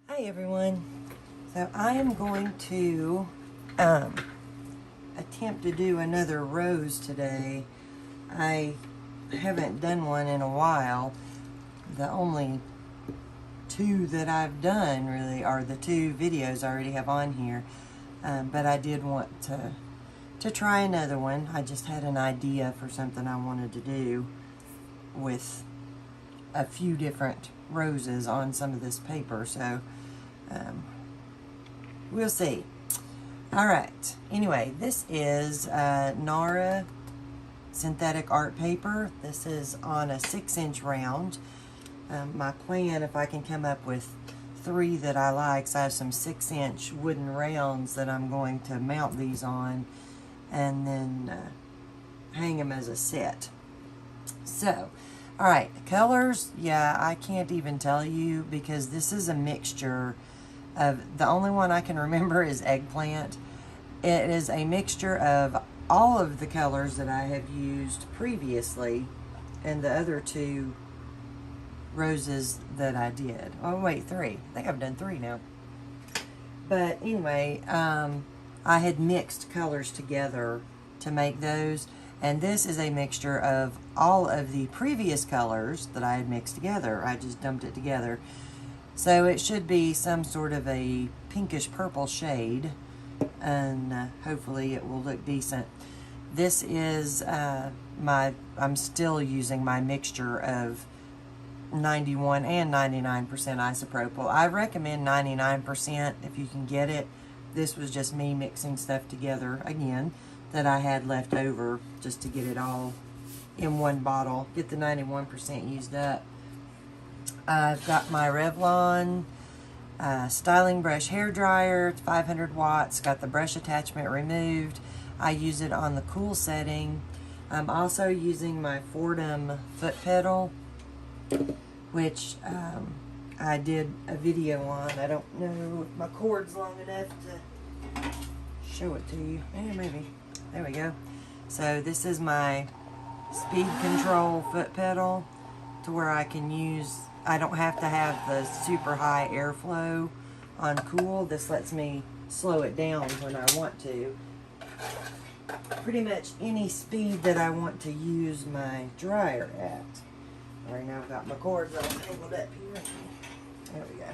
Hi everyone. So I am going to attempt to do another rose today. I haven't done one in a while. The only two that I've done really are the two videos I already have on here. But I did want to try another one. I just had an idea for something I wanted to do with a few different roses on some of this paper, so we'll see. Alright, anyway, this is NARA synthetic art paper. This is on a 6-inch round. My plan, if I can come up with 3 that I like, so I have some 6-inch wooden rounds that I'm going to mount these on and then hang them as a set. So, alright, colors, yeah, I can't even tell you because this is a mixture of, the only one I can remember is eggplant. It is a mixture of all of the colors that I have used previously and the other 2 roses that I did. Oh wait, 3. I think I've done 3 now. But anyway, I had mixed colors together to make those. And this is a mixture of all of the previous colors that I had mixed together. I just dumped it together. So it should be some sort of a pinkish purple shade. And hopefully it will look decent. This is I'm still using my mixture of 91 and 99% isopropyl. I recommend 99% if you can get it. This was just me mixing stuff together again that I had left over just to get it all in one bottle. Get the 91% used up. I've got my Revlon styling brush hair dryer. It's 500 watts. Got the brush attachment removed. I use it on the cool setting. I'm also using my Fordham foot pedal, which I did a video on. I don't know if my cord's long enough to show it to you. Maybe. There we go. So this is my speed control foot pedal to where I can use, I don't have to have the super high airflow on cool. This lets me slow it down when I want to. Pretty much any speed that I want to use my dryer at. All right, now I've got my cords all tangled up here. There we go.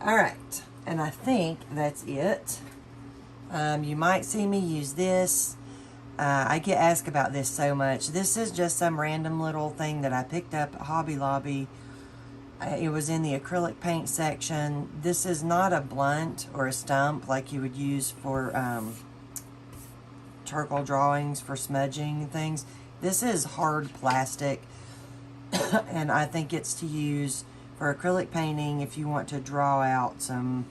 All right, and I think that's it. You might see me use this. I get asked about this so much. This is just some random little thing that I picked up at Hobby Lobby. It was in the acrylic paint section. This is not a blunt or a stump like you would use for charcoal drawings for smudging things. This is hard plastic, and I think it's to use for acrylic painting if you want to draw out some,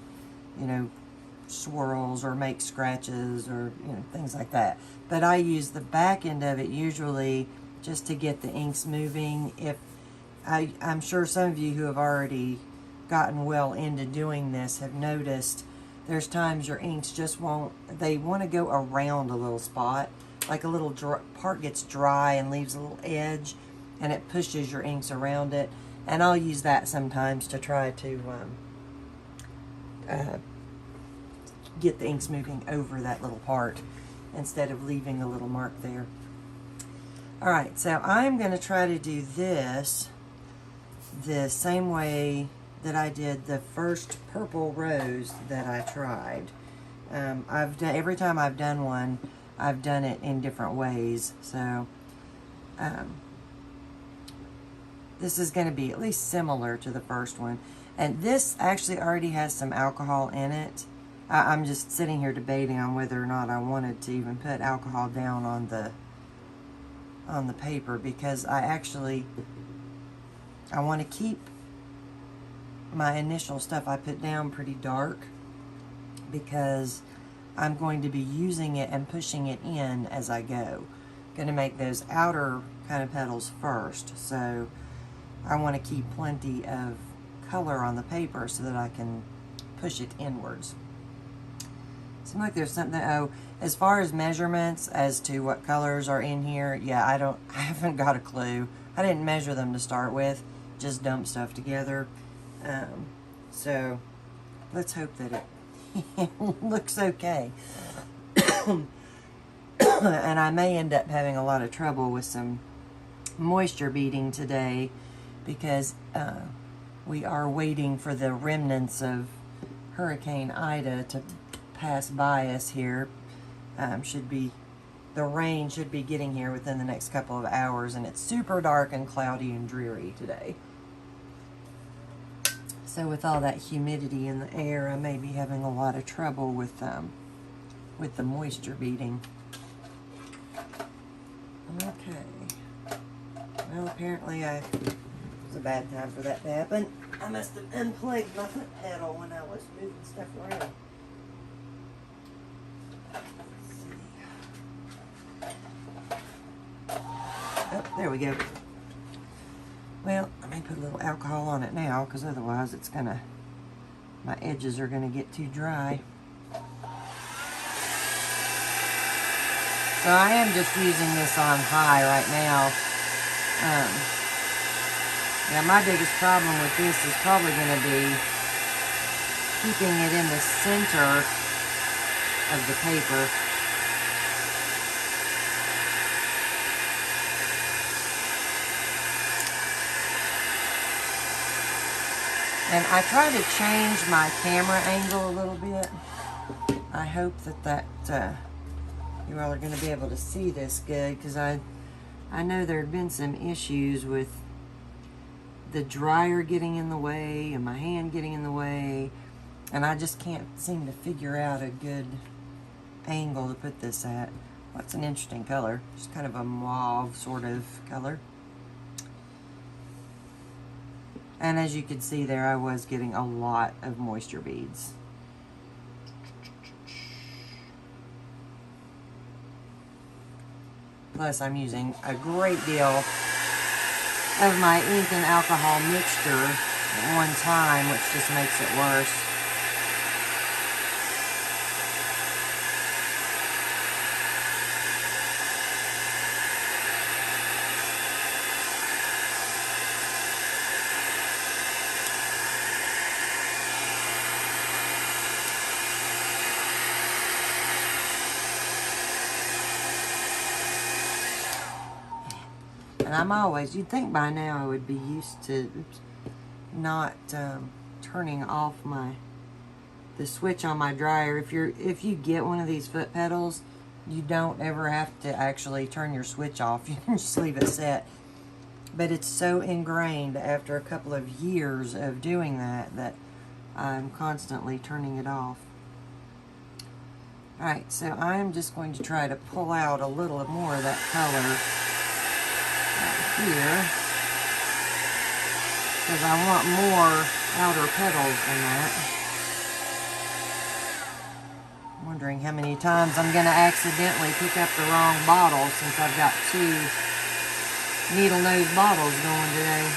swirls or make scratches or things like that. But I use the back end of it usually just to get the inks moving. If I'm sure some of you who have already gotten well into doing this have noticed there's times your inks just they want to go around a little spot, like a little part gets dry and leaves a little edge, and it pushes your inks around it. And I'll use that sometimes to try to get the inks moving over that little part instead of leaving a little mark there. Alright, so I'm going to try to do this the same way that I did the first purple rose that I tried. Every time I've done one, I've done it in different ways. So this is going to be at least similar to the first one. And this actually already has some alcohol in it. I'm just sitting here debating on whether or not I wanted to even put alcohol down on the paper, because I want to keep my initial stuff I put down pretty dark, because I'm going to be using it and pushing it in as I go. Going to make those outer kind of petals first, so I want to keep plenty of color on the paper so that I can push it inwards. Seems like there's something, as far as measurements as to what colors are in here, yeah, I haven't got a clue. I didn't measure them to start with, just dump stuff together. So let's hope that it looks okay. And I may end up having a lot of trouble with some moisture beading today because we are waiting for the remnants of Hurricane Ida to pass by us here. The rain should be getting here within the next couple of hours, and it's super dark and cloudy and dreary today. So with all that humidity in the air, I may be having a lot of trouble with the moisture beading. Okay. Well, apparently it was a bad time for that to happen. I must have unplugged my foot pedal when I was moving stuff around. Oh, there we go. Well, I may put a little alcohol on it now, because otherwise my edges are gonna get too dry. So I am just using this on high right now. Yeah, my biggest problem with this is probably gonna be keeping it in the center of the paper. And I try to change my camera angle a little bit. I hope that you all are going to be able to see this good, because I know there had been some issues with the dryer getting in the way and my hand getting in the way, and I just can't seem to figure out a good angle to put this at. Well, it's an interesting color. Just kind of a mauve sort of color. And as you can see there, I was getting a lot of moisture beads. Plus, I'm using a great deal of my ink and alcohol mixture at one time, which just makes it worse. And I'm always, you'd think by now I would be used to not turning off the switch on my dryer. If you get one of these foot pedals, you don't ever have to actually turn your switch off. You can just leave it set. But it's so ingrained after a couple of years of doing that I'm constantly turning it off. Alright, so I'm just going to try to pull out a little more of that color here, because I want more outer petals than that. I'm wondering how many times I'm going to accidentally pick up the wrong bottle, since I've got 2 needle nose bottles going today.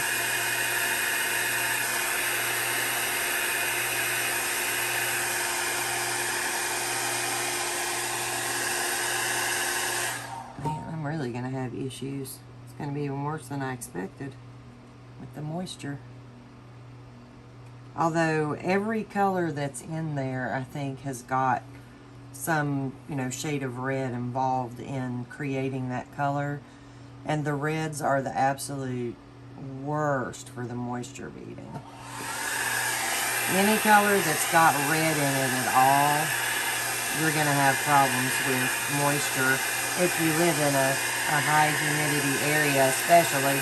Man, I'm really going to have issues. It's going to be even worse than I expected with the moisture. Although every color that's in there, I think, has got some, shade of red involved in creating that color. And the reds are the absolute worst for the moisture beading. Any color that's got red in it at all, you're going to have problems with moisture if you live in a high humidity area especially.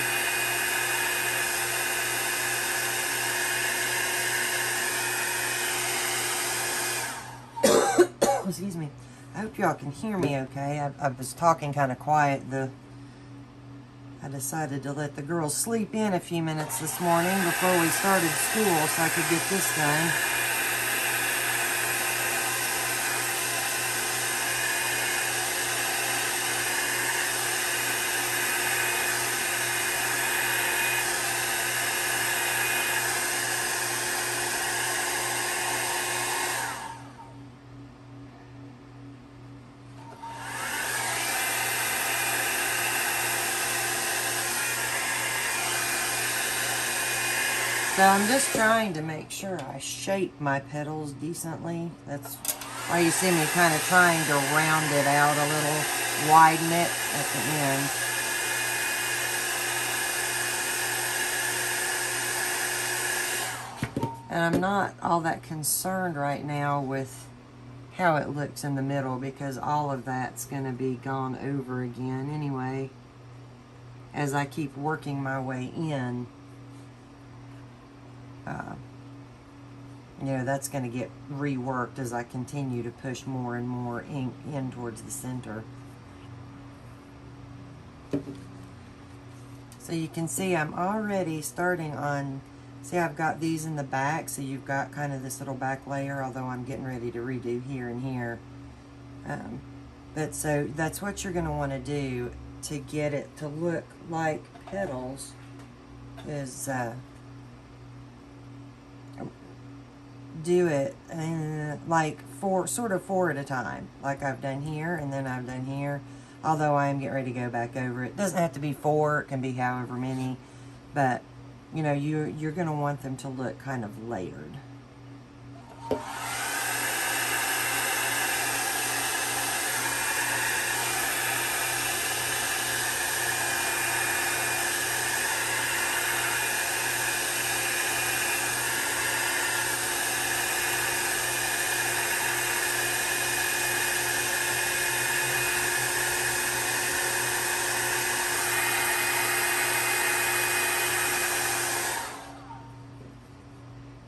Excuse me. I hope y'all can hear me okay. I was talking kind of quiet. I decided to let the girls sleep in a few minutes this morning before we started school so I could get this done. So I'm just trying to make sure I shape my petals decently. That's why you see me kind of trying to round it out a little, widen it at the end. And I'm not all that concerned right now with how it looks in the middle, because all of that's going to be gone over again anyway as I keep working my way in. You know, that's going to get reworked as I continue to push more and more ink in towards the center. So you can see I'm already starting on, see, I've got these in the back, so you've got kind of this little back layer, although I'm getting ready to redo here and here. But so that's what you're going to want to do to get it to look like petals, is do it like sort of four at a time, like I've done here and then I've done here, although I am getting ready to go back over it. It doesn't have to be 4, it can be however many, but you know, you're going to want them to look kind of layered.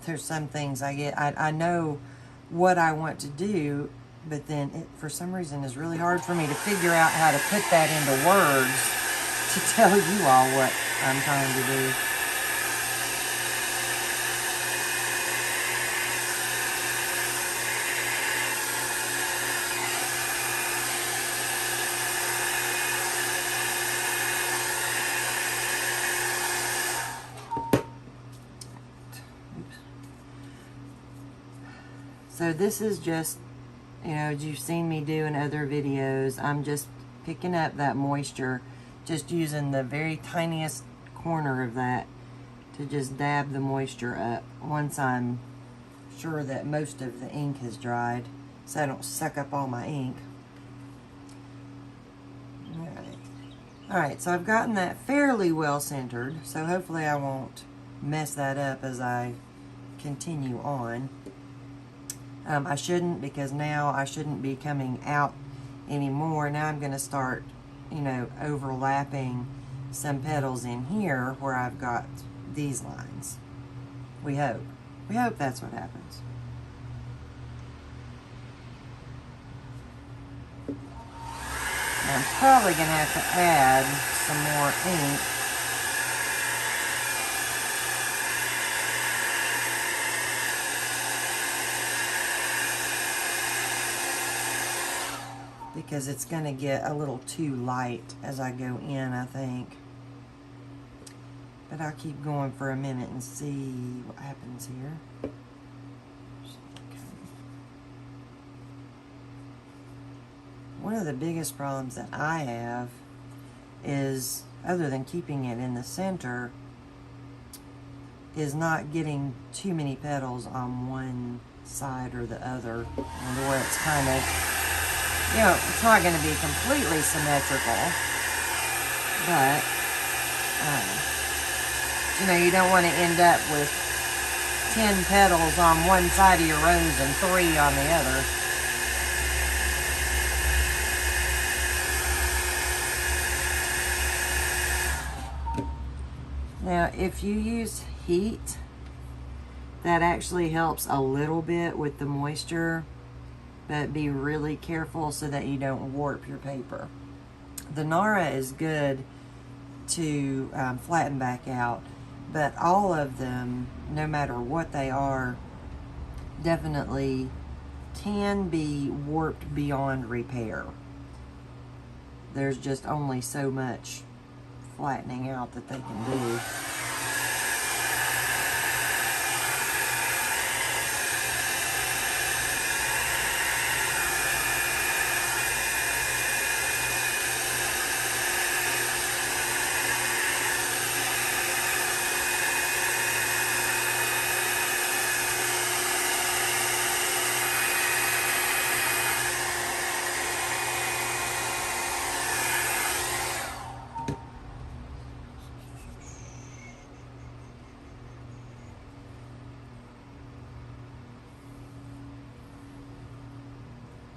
There's some things I know what I want to do, but then it, for some reason, is really hard for me to figure out how to put that into words to tell you all what I'm trying to do. So this is just, you know, as you've seen me do in other videos, I'm just picking up that moisture, just using the very tiniest corner of that to just dab the moisture up once I'm sure that most of the ink has dried, so I don't suck up all my ink. Alright, so I've gotten that fairly well centered, so hopefully I won't mess that up as I continue on. I shouldn't, because now I shouldn't be coming out anymore. Now I'm going to start, you know, overlapping some petals in here where I've got these lines. We hope. We hope that's what happens. I'm probably going to have to add some more ink. Because it's going to get a little too light as I go in, I think. But I'll keep going for a minute and see what happens here. One of the biggest problems that I have is, other than keeping it in the center, is not getting too many petals on one side or the other, and where it's kind of, you know, it's not going to be completely symmetrical, but, you know, you don't want to end up with 10 petals on one side of your rose and 3 on the other. Now, if you use heat, that actually helps a little bit with the moisture. But be really careful so that you don't warp your paper. The NARA is good to flatten back out, but all of them, no matter what they are, definitely can be warped beyond repair. There's just only so much flattening out that they can do.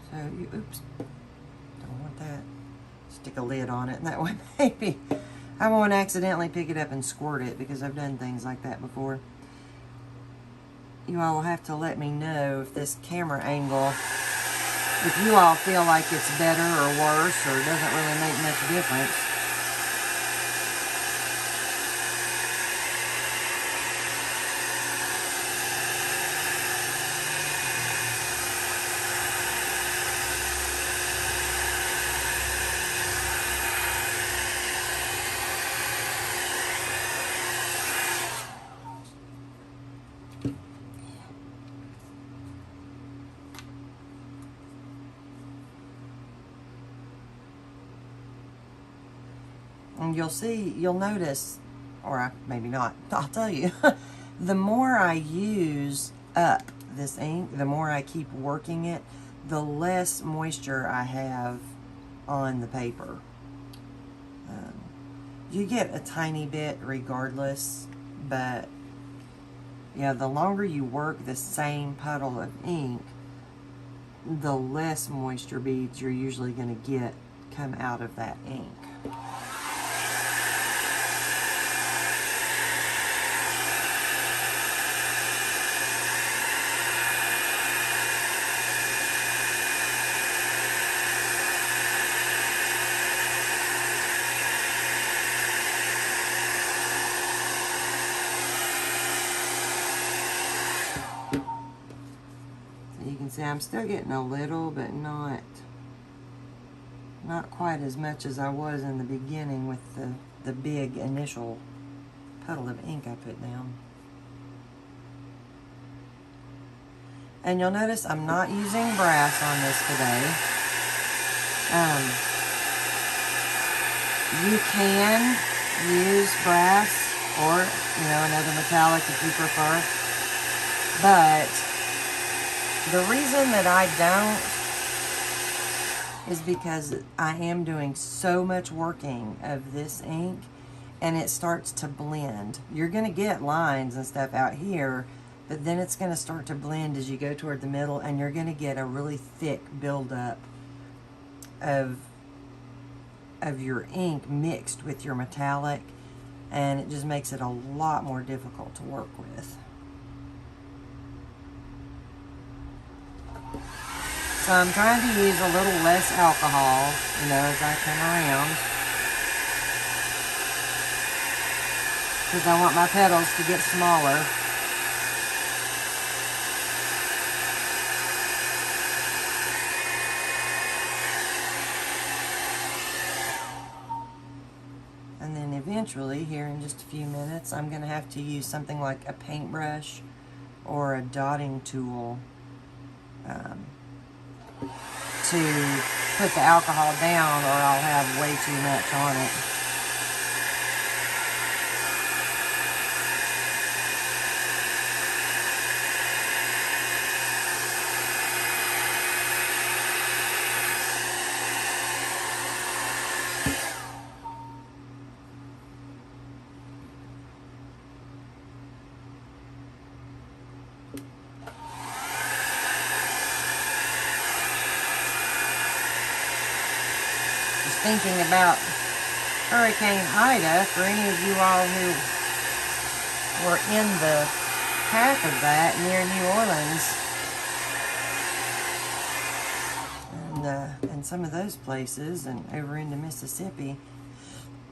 So you, oops, don't want that. Stick a lid on it, and that way maybe I won't accidentally pick it up and squirt it, because I've done things like that before. You all will have to let me know if this camera angle, if you all feel like it's better or worse, or doesn't really make much difference. And you'll notice, or maybe not, I'll tell you, the more I use up this ink, the more I keep working it, the less moisture I have on the paper. You get a tiny bit regardless, but yeah, the longer you work the same puddle of ink, the less moisture beads you're usually going to get come out of that ink. You can see I'm still getting a little, but not quite as much as I was in the beginning with the big initial puddle of ink I put down. And you'll notice I'm not using brass on this today. You can use brass or, another metallic if you prefer. But the reason that I don't is because I am doing so much working of this ink, and it starts to blend. You're going to get lines and stuff out here, but then it's going to start to blend as you go toward the middle, and you're going to get a really thick buildup of your ink mixed with your metallic, and it just makes it a lot more difficult to work with. So I'm trying to use a little less alcohol, as I come around, because I want my petals to get smaller. And then eventually, here in just a few minutes, I'm going to have to use something like a paintbrush or a dotting tool to put the alcohol down, or I'll have way too much on it. Thinking about Hurricane Ida, for any of you all who were in the path of that near New Orleans and some of those places and over into Mississippi.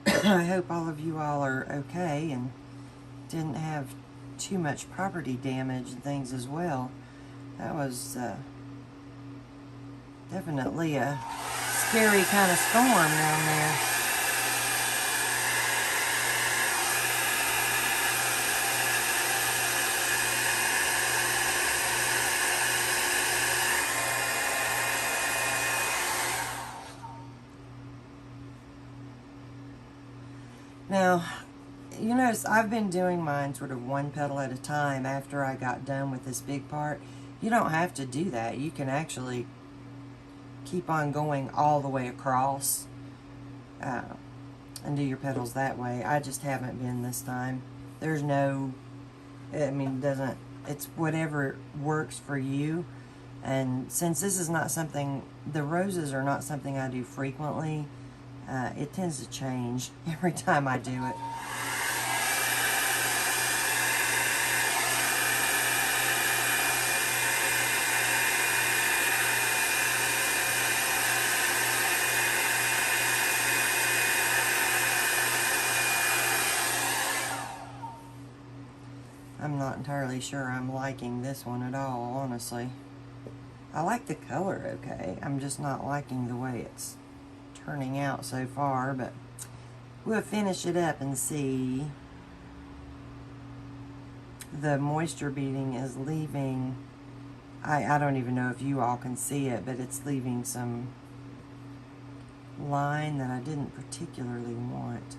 I hope all of you all are okay and didn't have too much property damage and things as well. That was definitely a scary kind of storm down there. Now, you notice I've been doing mine sort of one petal at a time after I got done with this big part. You don't have to do that. You can actually keep on going all the way across and do your petals that way. I just haven't been this time. There's no, it's whatever works for you. And since this is not something, the roses are not something I do frequently, it tends to change every time I do it. I'm not entirely sure I'm liking this one at all, honestly. I like the color okay. I'm just not liking the way it's turning out so far, but we'll finish it up and see. The moisture beading is leaving, I don't even know if you all can see it, but it's leaving some line that I didn't particularly want.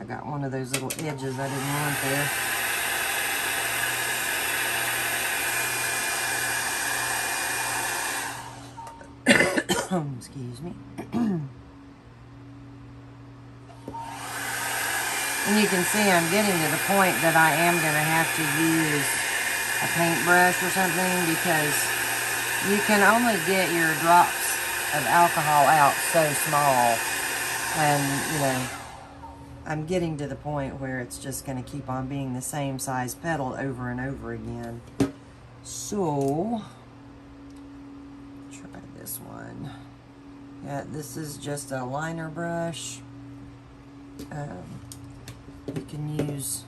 Got one of those little edges I didn't want there. Excuse me. And you can see I'm getting to the point that I am going to have to use a paintbrush or something, because you can only get your drops of alcohol out so small. And, you know, I'm getting to the point where it's just going to keep on being the same size petal over and over again. So, try this one. Yeah, this is just a liner brush. You can use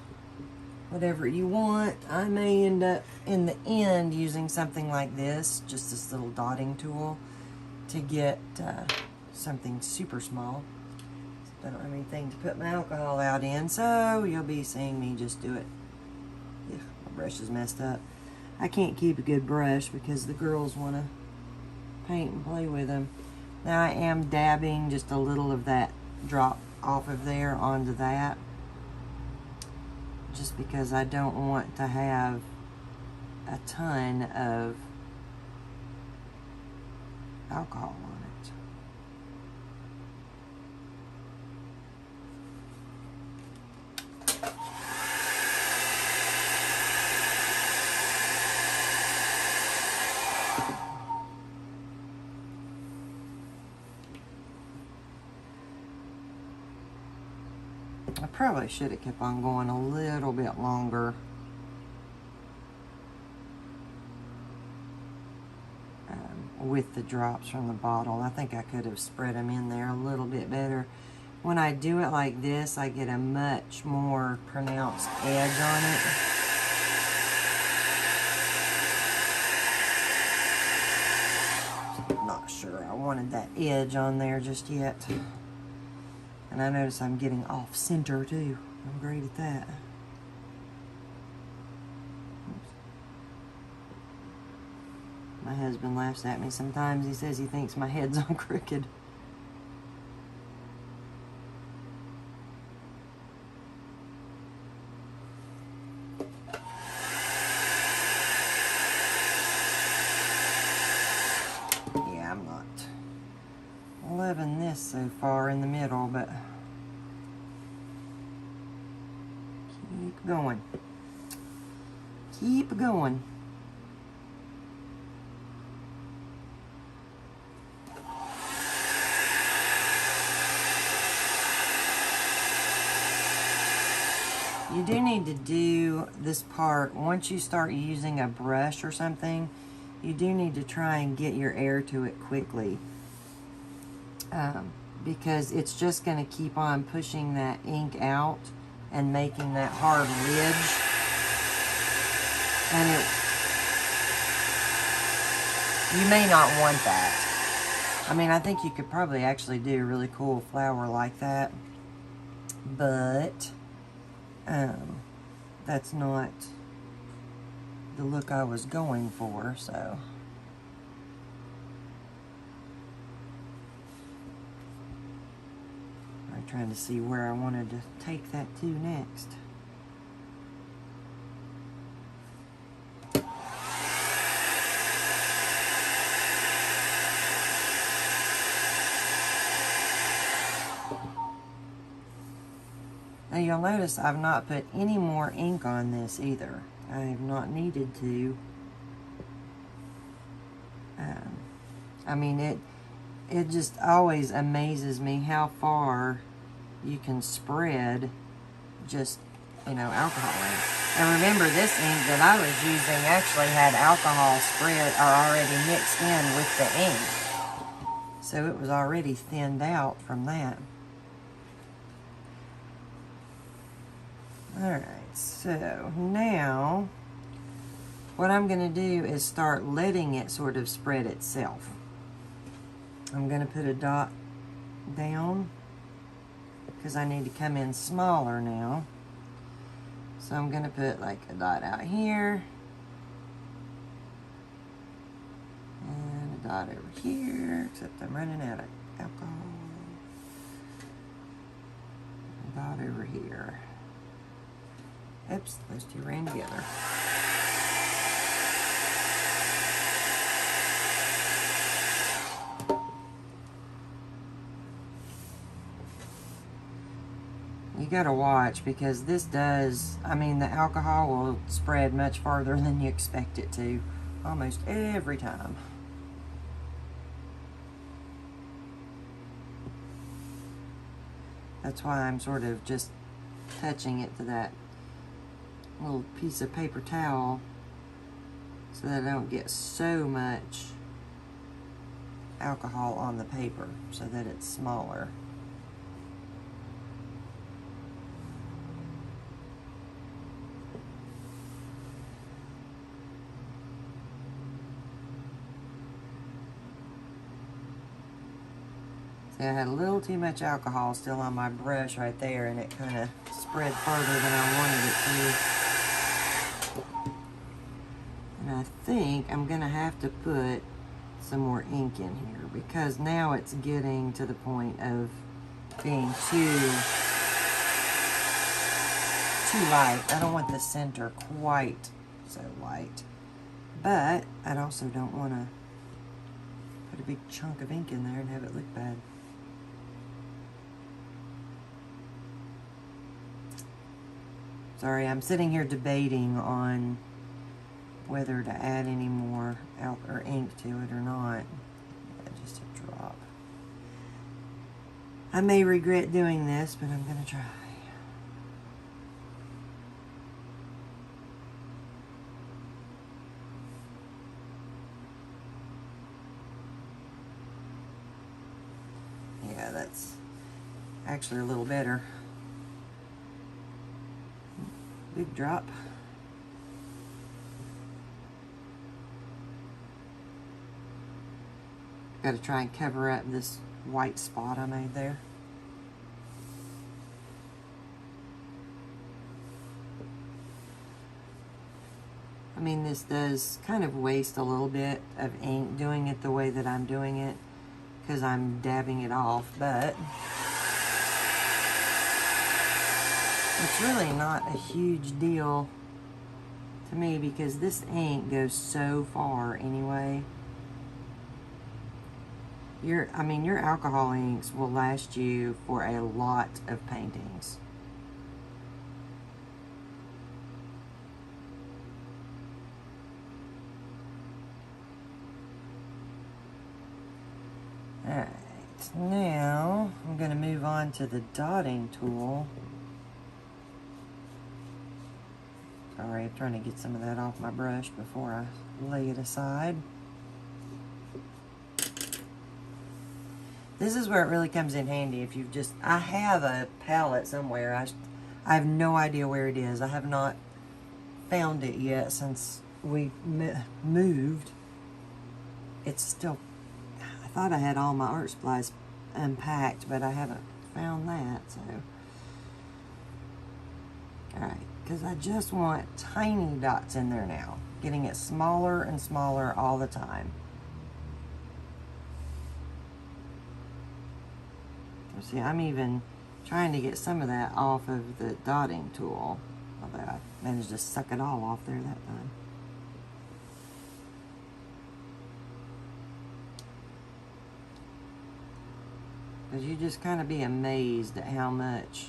whatever you want. I may end up in the end using something like this, just this little dotting tool, to get something super small. I don't have anything to put my alcohol out in, so you'll be seeing me just do it. Yeah, my brush is messed up. I can't keep a good brush because the girls want to paint and play with them. Now I am dabbing just a little of that drop off of there onto that, just because I don't want to have a ton of alcohol on it. I probably should have kept on going a little bit longer. With the drops from the bottle. I think I could have spread them in there a little bit better. When I do it like this, I get a much more pronounced edge on it. I'm not sure I wanted that edge on there just yet. And I notice I'm getting off center too. I'm great at that. Oops. My husband laughs at me sometimes. He says he thinks my head's on crooked. Yeah, I'm not loving this so far in the middle, but keep going. Keep going. You do need to do this part, once you start using a brush or something, you do need to try and get your air to it quickly. Because it's just going to keep on pushing that ink out and making that hard ridge. And you may not want that. I mean, I think you could probably actually do a really cool flower like that. But that's not the look I was going for, so. I'm trying to see where I wanted to take that to next. you'll notice I've not put any more ink on this either. I have not needed to. I mean, it just always amazes me how far you can spread just, you know, alcohol ink. And remember, this ink that I was using actually had alcohol spread or already mixed in with the ink. So it was already thinned out from that. Alright, so now what I'm going to do is start letting it sort of spread itself. I'm going to put a dot down because I need to come in smaller now. So I'm going to put like a dot out here and a dot over here, except I'm running out of alcohol. A dot over here. Oops, those two ran together. You gotta watch because this does, I mean, the alcohol will spread much farther than you expect it to, almost every time. That's why I'm sort of just touching it to that little piece of paper towel so that I don't get so much alcohol on the paper so that it's smaller. See, I had a little too much alcohol still on my brush right there, and it kind of spread further than I wanted it to. And I think I'm going to have to put some more ink in here because now it's getting to the point of being too light. I don't want the center quite so light, but I also don't want to put a big chunk of ink in there and have it look bad. Sorry, I'm sitting here debating on whether to add any more or ink to it or not. Yeah, just a drop. I may regret doing this, but I'm going to try. Yeah, that's actually a little better. Big drop. Got to try and cover up this white spot I made there. I mean, this does kind of waste a little bit of ink doing it the way that I'm doing it because I'm dabbing it off, but it's really not a huge deal to me because this ink goes so far anyway. Your alcohol inks will last you for a lot of paintings. Alright, now I'm going to move on to the dotting tool. Sorry, I'm trying to get some of that off my brush before I lay it aside. This is where it really comes in handy if you've just, I have a palette somewhere. I have no idea where it is. I have not found it yet since we moved. It's still, I thought I had all my art supplies unpacked, but I haven't found that, so. Alright, because I just want tiny dots in there now. Getting it smaller and smaller all the time. See, I'm even trying to get some of that off of the dotting tool. Although I managed to suck it all off there that time. Because you just kind of be amazed at how much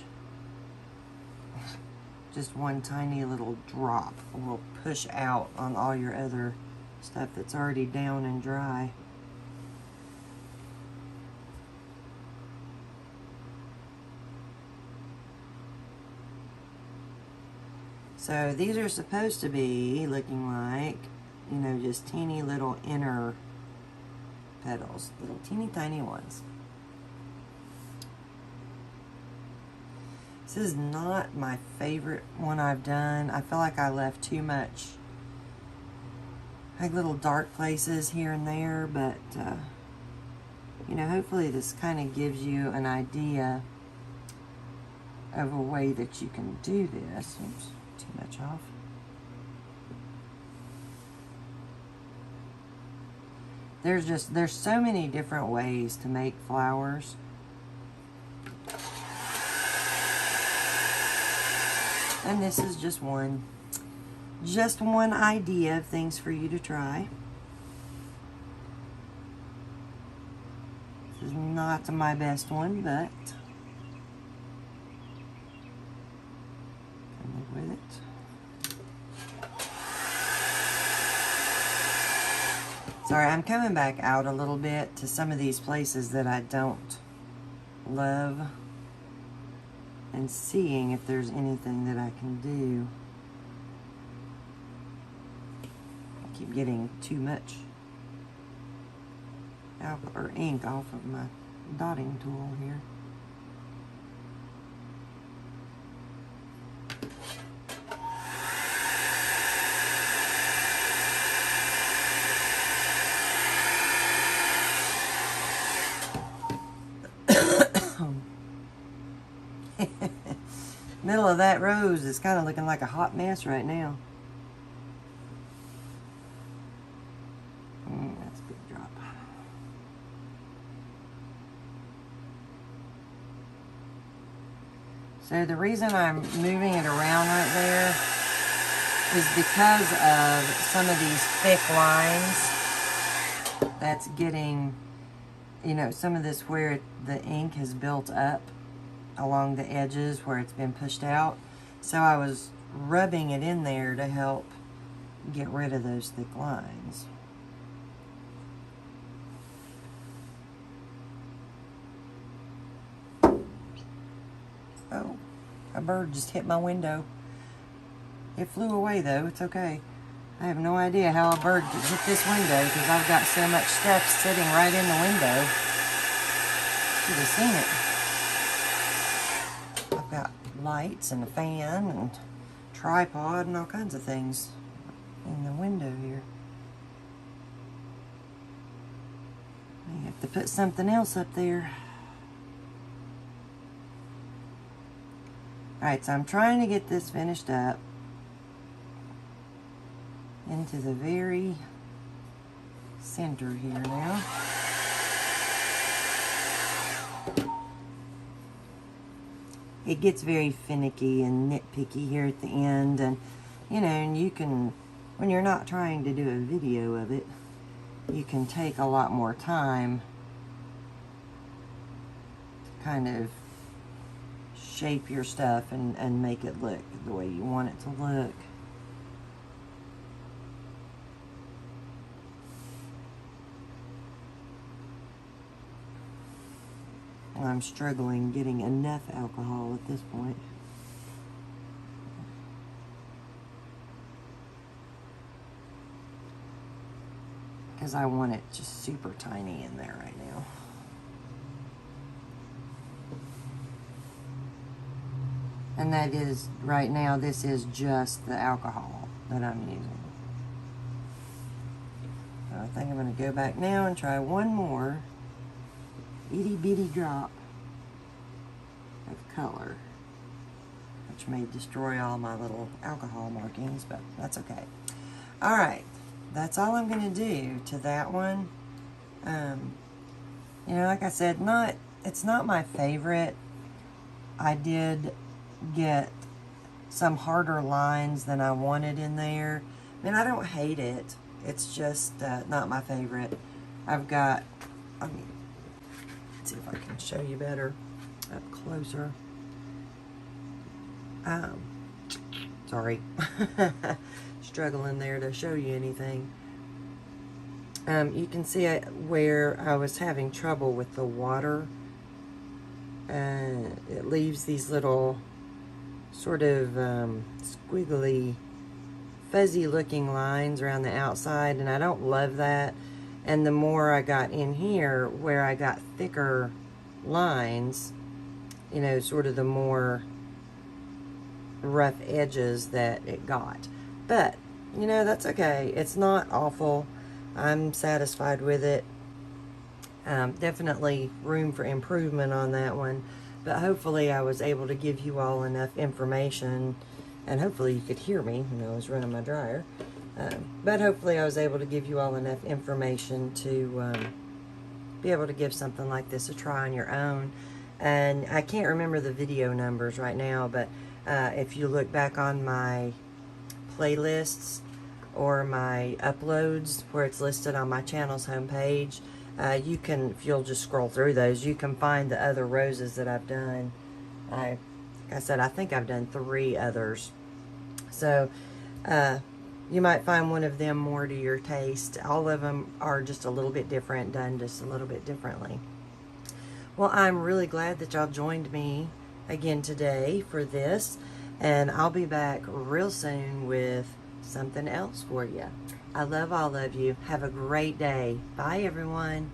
just one tiny little drop will push out on all your other stuff that's already down and dry. So these are supposed to be looking like, you know, just teeny little inner petals, little teeny tiny ones. This is not my favorite one I've done. I feel like I left too much, like little dark places here and there, but you know, hopefully this kind of gives you an idea of a way that you can do this. Oops, too much off. There's so many different ways to make flowers. And this is just one idea of things for you to try. This is not my best one, but can live with it. Sorry, I'm coming back out a little bit to some of these places that I don't love and seeing if there's anything that I can do. I keep getting too much ink off of my dotting tool here. Middle of that rose is kind of looking like a hot mess right now. That's a big drop. So the reason I'm moving it around right there is because of some of these thick lines that's getting, you know, some of this where the ink has built up along the edges where it's been pushed out. So I was rubbing it in there to help get rid of those thick lines. Oh, a bird just hit my window. It flew away though, it's okay. I have no idea how a bird could hit this window because I've got so much stuff sitting right in the window. Should have seen it. I've got lights and a fan and tripod and all kinds of things in the window here. I have to put something else up there. Alright, so I'm trying to get this finished up into the very center here now. It gets very finicky and nitpicky here at the end, and you know, and you can, when you're not trying to do a video of it, you can take a lot more time to kind of shape your stuff and make it look the way you want it to look. I'm struggling getting enough alcohol at this point. Because I want it just super tiny in there right now. And that is, right now, this is just the alcohol that I'm using. So I think I'm going to go back now and try one more itty bitty drop of color, which may destroy all my little alcohol markings, but that's okay. Alright, that's all I'm going to do to that one. You know, like I said, it's not my favorite. I did get some harder lines than I wanted in there. I mean, I don't hate it. It's just not my favorite. I've got, let's see if I can show you better up closer. Sorry. Struggling there to show you anything. You can see where I was having trouble with the water. It leaves these little sort of squiggly, fuzzy looking lines around the outside, and I don't love that. And the more I got in here where I got thicker lines, you know, sort of the more rough edges that it got. But, you know, that's okay. It's not awful. I'm satisfied with it. Definitely room for improvement on that one. But hopefully I was able to give you all enough information, and hopefully you could hear me when I was running my dryer. But hopefully I was able to give you all enough information to be able to give something like this a try on your own. And I can't remember the video numbers right now, but if you look back on my playlists or my uploads where it's listed on my channel's homepage, you can, if you'll just scroll through those, you can find the other roses that I've done. Like I said, I think I've done 3 others. So you might find one of them more to your taste. All of them are just a little bit different, done just a little bit differently. Well, I'm really glad that y'all joined me again today for this, and I'll be back real soon with something else for you. I love all of you. Have a great day. Bye, everyone.